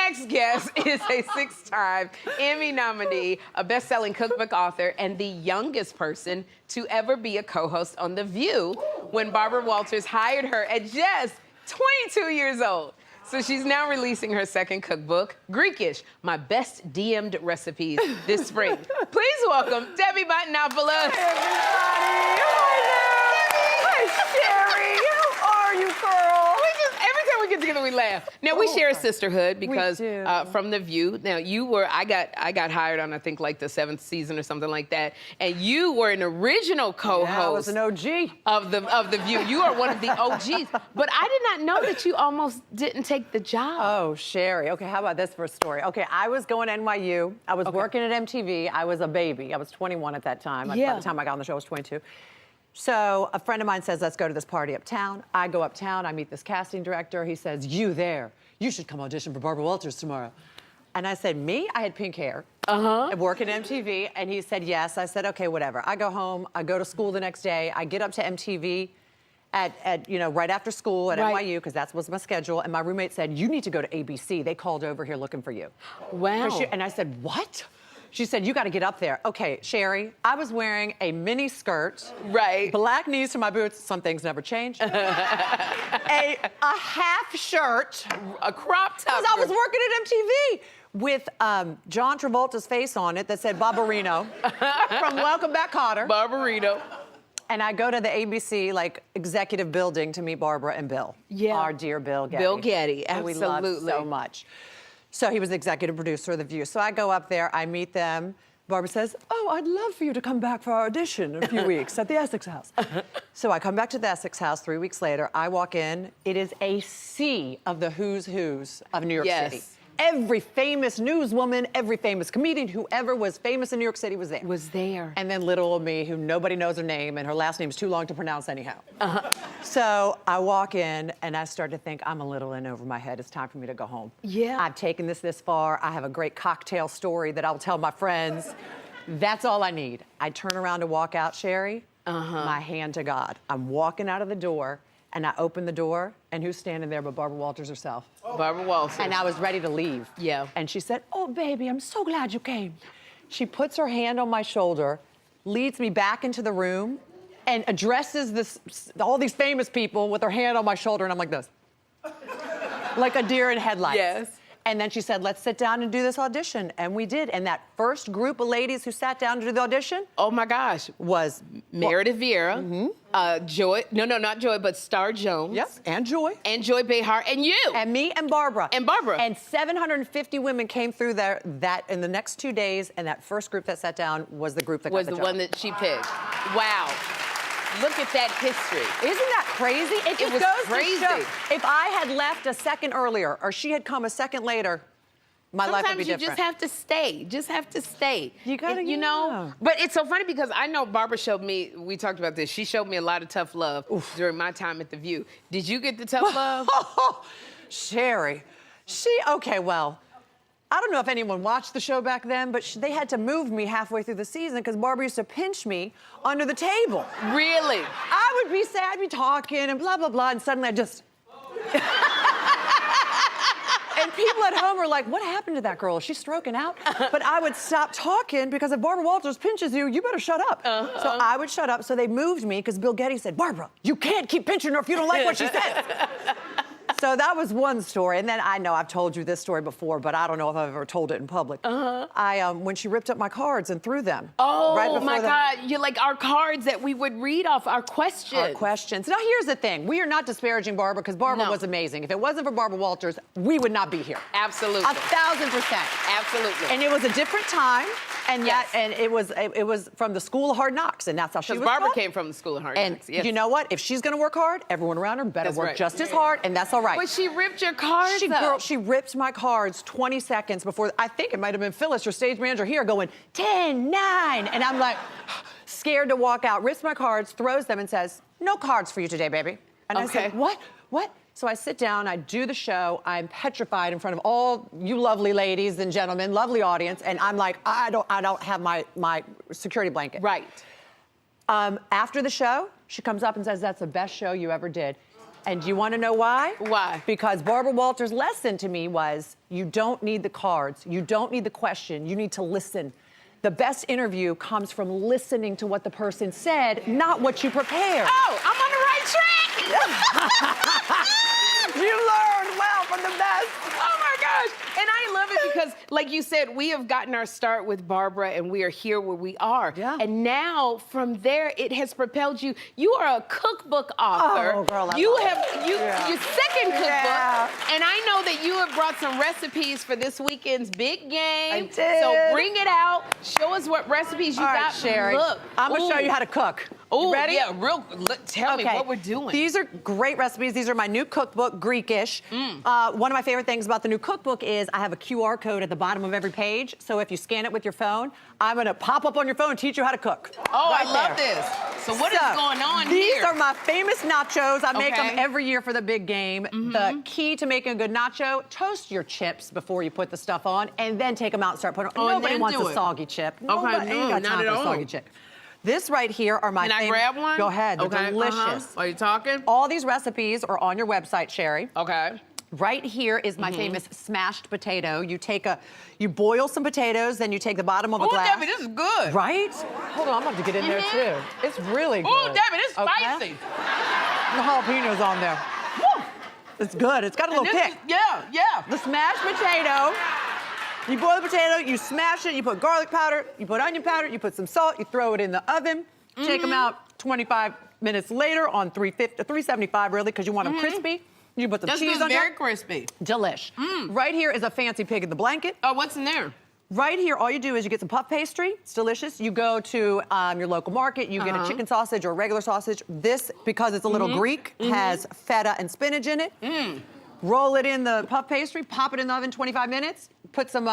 next guest is a 6-time Emmy nominee, a best-selling cookbook author, and the youngest person to ever be a co-host on The View when Barbara Walters hired her at just 22 years old. So she's now releasing her second cookbook, Greekish, My Best DM'd Recipes, this spring. Please welcome Debbie Batanopoulos. Hi, everybody. Hi, Sherri. How are you, girl? Every time we get together, we laugh. Now, we share a sisterhood because We do. from The View. Now, I got hired on, I think, like the 7th season or something like that. And you were an original co-host. Yeah, I was an OG. Of the View. You are one of the OGs. But I did not know that you almost didn't take the job. Oh, Sherri. Okay, how about this for a story? Okay, I was going to NYU. I was working at MTV. I was a baby. I was 21 at that time. By the time I got on the show, I was 22. So a friend of mine says, let's go to this party uptown. I go uptown, I meet this casting director. He says, you there, you should come audition for Barbara Walters tomorrow. And I said, me? I had pink hair. I work at MTV. And he said, yes. I said, okay, whatever. I go home, I go to school the next day. I get up to MTV right after school at NYU, because that was my schedule. And my roommate said, you need to go to ABC. They called over here looking for you. Wow. And I said, what? She said, you got to get up there. Okay, Sherri, I was wearing a mini skirt. Right. Black knees to my boots. Some things never change. a half shirt. A crop top. Because I was working at MTV with John Travolta's face on it that said Barbarino from Welcome Back, Kotter. Barbarino. And I go to the ABC, executive building to meet Barbara and Bill. Yeah. Our dear Bill Getty. Bill Getty, absolutely. Who we love so much. So he was the executive producer of The View. So I go up there, I meet them. Barbara says, oh, I'd love for you to come back for our audition in a few weeks at the Essex House. So I come back to the Essex House 3 weeks later. I walk in. It is a sea of the who's of New York City. Every famous newswoman, every famous comedian, whoever was famous in New York City was there. And then little old me, who nobody knows her name, and her last name's too long to pronounce anyhow. So I walk in, and I start to think, I'm a little in over my head. It's time for me to go home. Yeah. I've taken this far. I have a great cocktail story that I'll tell my friends. That's all I need. I turn around to walk out, Sherri. My hand to God. I'm walking out of the door, and I open the door, and who's standing there but Barbara Walters herself? Barbara Walters. And I was ready to leave. Yeah. And she said, oh, baby, I'm so glad you came. She puts her hand on my shoulder, leads me back into the room, and addresses all these famous people with her hand on my shoulder, and I'm like this. Like a deer in headlights. Yes. And then she said, let's sit down and do this audition. And we did. And that first group of ladies who sat down to do the audition. Oh my gosh. Was Meredith Vieira, Joy, not Joy, but Star Jones. Yes, and Joy. And Joy Behar, and you. And me and Barbara. And Barbara. And 750 women came through there in the next 2 days, and that first group that sat down was the group that got the job. Was the one that she picked. Wow. Look at that history. Isn't that crazy? It just was goes crazy. to show, if I had left a second earlier, or she had come a second later, my life would be different. Sometimes you just have to stay. Just have to stay. You gotta, you know. But it's so funny because I know Barbara showed me, we talked about this, she showed me a lot of tough love during my time at The View. Did you get the tough love? Sherri, okay, well, I don't know if anyone watched the show back then, but they had to move me halfway through the season because Barbara used to pinch me under the table. Really? I'd be talking and blah, blah, blah, and suddenly I just... And people at home are like, what happened to that girl? Is she stroking out? But I would stop talking because if Barbara Walters pinches you, you better shut up. So I would shut up. So they moved me because Bill Getty said, Barbara, you can't keep pinching her if you don't like what she says. So that was one story. And then I know I've told you this story before, but I don't know if I've ever told it in public. When she ripped up my cards and threw them. Oh, right my God. You're like our cards that we would read off, our questions. Our questions. Now, here's the thing. We are not disparaging Barbara because Barbara was amazing. If it wasn't for Barbara Walters, we would not be here. Absolutely. 1,000%. Absolutely. And it was a different time. And it was from the School of Hard Knocks, and that's how she was Barbara taught. came from the School of Hard Knocks. And you know what? If she's gonna work hard, everyone around her better work just as hard, and that's all right. But she ripped your cards she ripped my cards 20 seconds before, I think it might have been Phyllis, your stage manager here, going, 10, 9, and I'm like, scared to walk out, rips my cards, throws them, and says, no cards for you today, baby. And I said, what? So I sit down, I do the show, I'm petrified in front of all you lovely ladies and gentlemen, lovely audience, and I'm like, I don't have my security blanket. Right. After the show, she comes up and says, that's the best show you ever did. And do you want to know why? Why? Because Barbara Walters' lesson to me was, you don't need the cards. You don't need the question. You need to listen. The best interview comes from listening to what the person said, not what you prepared. Oh, I'm on the right track. You learned well from the best. Oh my gosh. And I love it because, like you said, we have gotten our start with Barbara and we are here where we are. Yeah. And now from there, it has propelled you. You are a cookbook author. Oh, girl, I you love have it. your second cookbook. Yeah. And I know that you have brought some recipes for this weekend's big game. I did. So bring it out. Show us what recipes you All right, got. Sherri. Look. I'm gonna show Ooh. you how to cook. Oh, You ready? yeah, tell me what we're doing. These are great recipes. These are my new cookbook, Greekish. One of my favorite things about the new cookbook is I have a QR code at the bottom of every page. So if you scan it with your phone, I'm gonna pop up on your phone and teach you how to cook. Oh, right I love there. this. So what is going on These here? are my famous nachos. I make them Okay. every year for the big game. The key to making a good nacho, toast your chips before you put the stuff on and then take them out and start putting them on. Oh, and Nobody then wants do a it. soggy chip. Okay, Nobody ain't no, got not time at for a all. soggy chip. This right here are my Can I famous. grab one? Go ahead, they're Okay, delicious. Are you talking? All these recipes are on your website, Sherri. Okay. Right here is my famous smashed potato. You boil some potatoes, then you take the bottom of a Oh, glass. Debbie, this is good. Right? Hold on, I'm about to get in there too. It's really good. Oh, Debbie, this is Okay? spicy. The jalapenos on there. Woo! It's good. It's got a little kick. Yeah. The smashed potato. You boil the potato, you smash it, you put garlic powder, you put onion powder, you put some salt, you throw it in the oven, take them out 25 minutes later on 375 really, because you want them crispy. You put some This cheese is on very top. crispy. Delish. Right here is a fancy pig in the blanket. Oh, what's in there? Right here, all you do is you get some puff pastry. It's delicious. You go to your local market, you get a chicken sausage or a regular sausage. This, because it's a little Greek, has feta and spinach in it. Roll it in the puff pastry, pop it in the oven 25 minutes, put some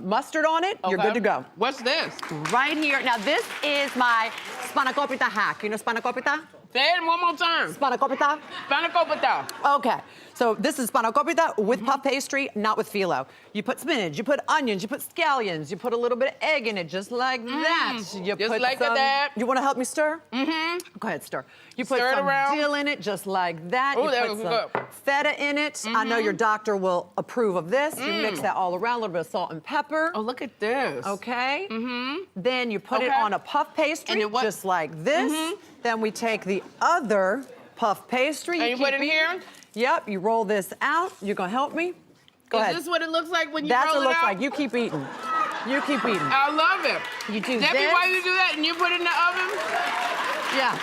mustard on it, you're good to go. What's this? Right here. Now, this is my spanakopita hack. You know spanakopita? Say it one more time. Spanakopita? Spanakopita. Okay, so this is spanakopita with puff pastry, not with phyllo. You put spinach, you put onions, you put scallions, you put a little bit of egg in it, just like that. You Just put like some, that. You want to help me stir? Go ahead, stir. You put Stir it some around. dill in it, just like that. Ooh, You that put was some good. feta in it. I know your doctor will approve of this. You mix that all around, a little bit of salt and pepper. Oh, look at this. Okay. Then you put it Okay. on a puff pastry, And then what- just like this. Then we take the other puff pastry. And you keep put it eating. here? Yep. You roll this out. You gonna help me? Go Is ahead. this what it looks like when you That's roll what it looks out? like. You keep eating. You keep eating. I love it. You do Debbie, this. why you do that and you put it in the oven? Yeah.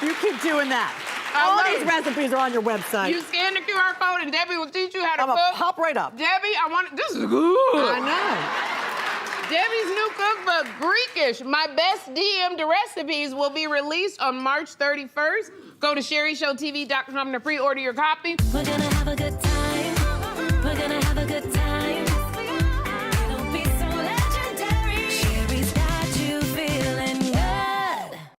You keep doing that. I All love these it. recipes are on your website. You scan the QR code and Debbie will teach you how to I'm cook. gonna pop right up. Debbie, this is good. I know. Debbie's new cookbook, Greekish, My Best DM'd Recipes, will be released on March 31st. Go to sherryshowtv.com to pre-order your copy. We're gonna have a good time. We're gonna have a good time.